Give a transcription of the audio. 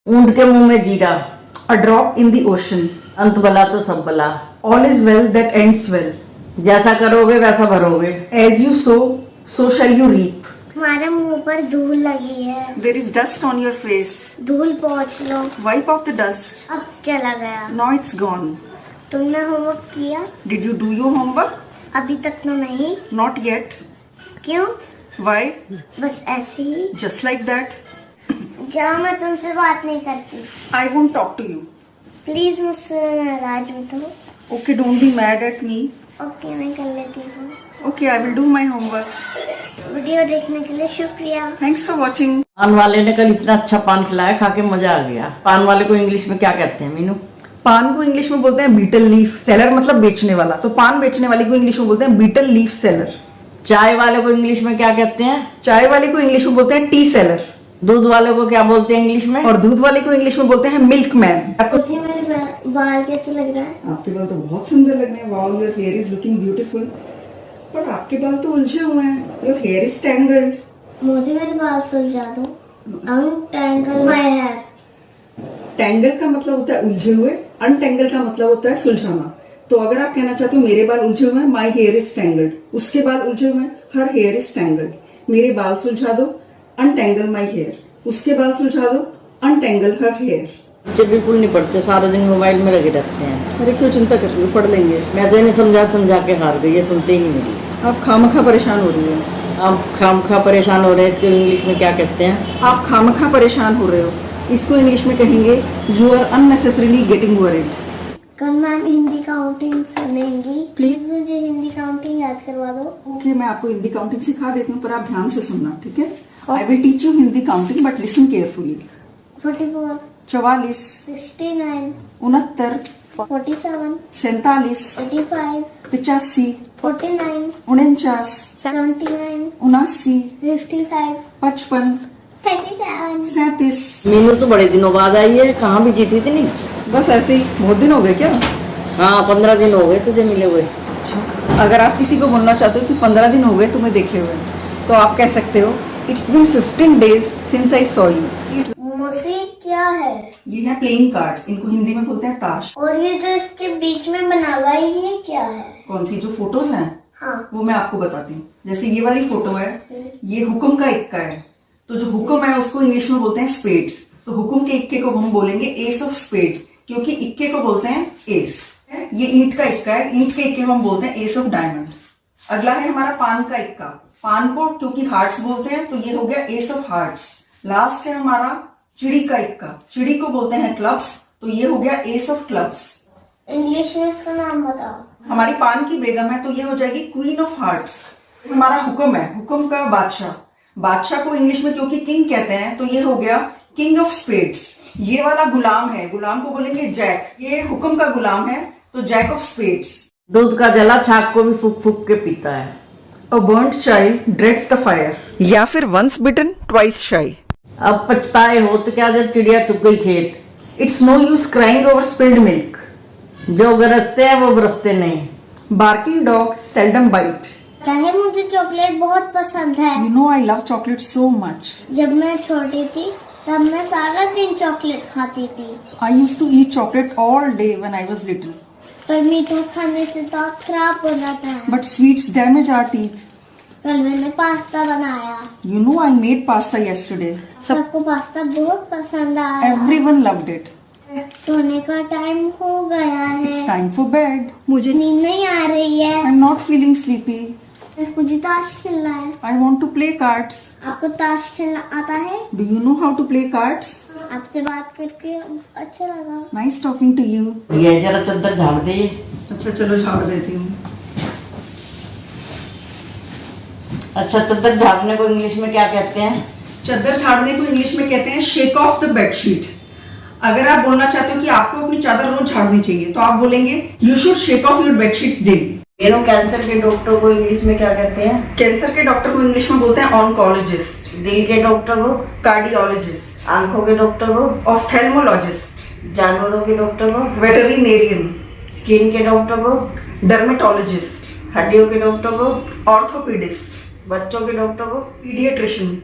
ऊंट के मुंह में जीरा, a drop in the ocean, अंत भला तो सब भला, all is well that ends well, जैसा करोगे वैसा भरोगे, as you sow so shall you reap, तुम्हारे मुंह पर धूल लगी है, there is dust on your face, धूल पोंछ लो, वाइप ऑफ द डस्ट, अब चला गया। Now it's gone. तुमने होमवर्क किया? Did you do your homework? अभी तक तो नहीं। Not yet. क्यों? व्हाई? बस ऐसे ही। Just like that. जाओ, मैं तुमसे बात नहीं करती। I won't talk to you. Please मुझसे नाराज मत हो। Okay, don't be mad at me. Okay, मैं कर लेती हूँ। Okay, I will do my homework. Video देखने के लिए शुक्रिया। Thanks for watching. पान वाले ने कल इतना अच्छा पान खिलाया, खा के मजा आ गया। पान वाले को इंग्लिश में क्या कहते हैं मीनू? पान को इंग्लिश में बोलते हैं बीटल लीफ सेलर, मतलब बेचने वाला। तो पान बेचने वाले को इंग्लिश में बोलते हैं बीटल लीफ सेलर। चाय वाले को इंग्लिश में क्या कहते हैं? चाय वाले को इंग्लिश में बोलते हैं टी सेलर। दूध वाले को क्या बोलते हैं इंग्लिश में? और दूध वाले को इंग्लिश में बोलते हैं मिल्क मैन। मेरे बाल कैसे लग रहा है? आपके बाल तो बहुत सुंदर लग रहे हैं। Wow, your here is looking beautiful. पर आपके बाल तो उलझे हुए हैं। Your here is tangled. मुझे मेरे बाल सुलझा दो। Untangle my hair. टैंगल का मतलब होता है उलझे हुए, अनटैंगल का मतलब होता है सुलझाना। तो अगर आप कहना चाहते हो मेरे बाल उलझे हुए हैं, माई हेयर इज टैंगल्ड, उसके बाल उलझे हुए हैं, हर हेयर इज टैंगल्ड। मेरे बाल सुलझा दो, अनटैंगल माई हेयर, उसके बाल सुलझा दो, अनटैंगल हर हेयर। बच्चे बिल्कुल नहीं पढ़ते, सारा दिन मोबाइल में लगे रहते हैं। अरे क्यों चिंता कर रही हो, पढ़ लेंगे। मैं तो इन्हें समझा के हार गई, ये सुनते ही नहीं। आप खामखा परेशान हो रही है। आप खामखा परेशान हो रहे हैं, इसको इंग्लिश में क्या कहते हैं? आप खामखा परेशान हो रहे हो, इसको इंग्लिश में कहेंगे you are unnecessarily getting worried. कल मैम हिंदी काउंटिंग सुनेंगी, प्लीज मुझे हिंदी काउंटिंग याद करवा दो। ओके, मैं आपको हिंदी काउंटिंग सिखा देती हूँ, पर आप ध्यान से सुनना, ठीक है? I will teach you Hindi counting, but listen carefully. 44, 44, 69, 69, 47, 47, 85, 85, 49, 49, 79, 79, 55, 55, 37। 37। Meenu तो बड़े दिनों बाद आई है, कहाँ भी जीती थी नहीं? बस ऐसे ही। बहुत दिन हो गए क्या? हाँ, 15 दिन हो गए तुझे मिले हुए। अच्छा, अगर आप किसी को बोलना चाहते हो कि 15 दिन हो गए तुम्हें देखे हुए, तो आप कह सकते हो it's been 15 days since I saw you. मौसी क्या है? ये है प्लेइंग कार्ड्स, इनको हिंदी में बोलते हैं ताश। और ये जो इसके बीच में बना हुआ है ये क्या है? कौन सी जो फोटोज हैं? हाँ, वो मैं आपको बताती हूँ। जैसे ये वाली फोटो है, ये हुक्म का इक्का है। तो जो हुक्म है उसको इंग्लिश में बोलते हैं स्पेड्स। तो हुक्म के इक्के को हम बोलेंगे एस ऑफ स्पेड्स, क्योंकि इक्के को बोलते हैं एस। ये ईंट का इक्का है, ईंट के इक्के को हम बोलते हैं एस ऑफ डायमंड। अगला है हमारा पान का इक्का, पान को क्योंकि हार्ट्स बोलते हैं तो ये हो गया एस ऑफ हार्ट्स। लास्ट है हमारा चिड़ी का इक्का, चिड़ी को बोलते हैं क्लब्स, तो ये हो गया एस ऑफ क्लब्स। इंग्लिश में इसका नाम बताओ। हमारी पान की बेगम है तो ये हो जाएगी क्वीन ऑफ हार्ट्स। हमारा हुक्म है, हुक्म का बादशाह, बादशाह को इंग्लिश में क्योंकि किंग कहते हैं तो ये हो गया किंग ऑफ स्पेड्स। ये वाला गुलाम है, गुलाम को बोलेंगे जैक, ये हुक्म का गुलाम है तो जैक ऑफ स्पेड्स। दूध का जला छाक को भी फूक फूक के पीता है। A burnt child dreads the fire, या फिर once bitten twice shy। अब पछताए हो तो क्या जब चिड़िया चुग गई खेत। It's no use crying over spilled milk, जो गरजते हैं वो बरसते नहीं। Barking dogs seldom bite। पहले मुझे चॉकलेट बहुत पसंद है। You know I love chocolate so much। जब मैं छोटी थी तब मैं सारा दिन चॉकलेट खाती थी। I used to eat chocolate all day when I was little। पर मीठा खाने से दांत खराब हो जाता है। But sweets damage our teeth। कल मैंने पास्ता बनाया। You know I made pasta yesterday। सबको पास्ता बहुत पसंद आया। Everyone loved it। सोने का टाइम हो गया है। It's time for bed। मुझे नींद नहीं आ रही है। I'm not feeling sleepy। मुझे ताश खेलना है। I want to play cards। आपको ताश खेलना आता है? Do you know how to play cards? आपसे बात करके अच्छा लगा। Nice talking to you। ये जरा चद्दर झाड़ दे। अच्छा चलो झाड़ देती हूँ। अच्छा, चद्दर झाड़ने को इंग्लिश में क्या कहते हैं? चद्दर झाड़ने को इंग्लिश में कहते हैं शेक ऑफ द बेडशीट। अगर आप बोलना चाहते हो कि आपको अपनी चादर रोज झाड़नी चाहिए तो आप बोलेंगे you should shake of your bedsheets daily. Cancer के डॉक्टर को इंग्लिश में क्या कहते हैं? कैंसर के डॉक्टर को इंग्लिश में बोलते हैं ऑन्कोलॉजिस्ट। दिल के डॉक्टर को कार्डियोलॉजिस्ट। आंखों के डॉक्टर को ऑफ्थेल्मोलॉजिस्ट। जानवरों के डॉक्टर को वेटरिनेरियन। स्किन के डॉक्टर को डर्मेटोलॉजिस्ट। हड्डियों के डॉक्टर को ऑर्थोपेडिस्ट। बच्चों के डॉक्टर को पीडियाट्रिशियन।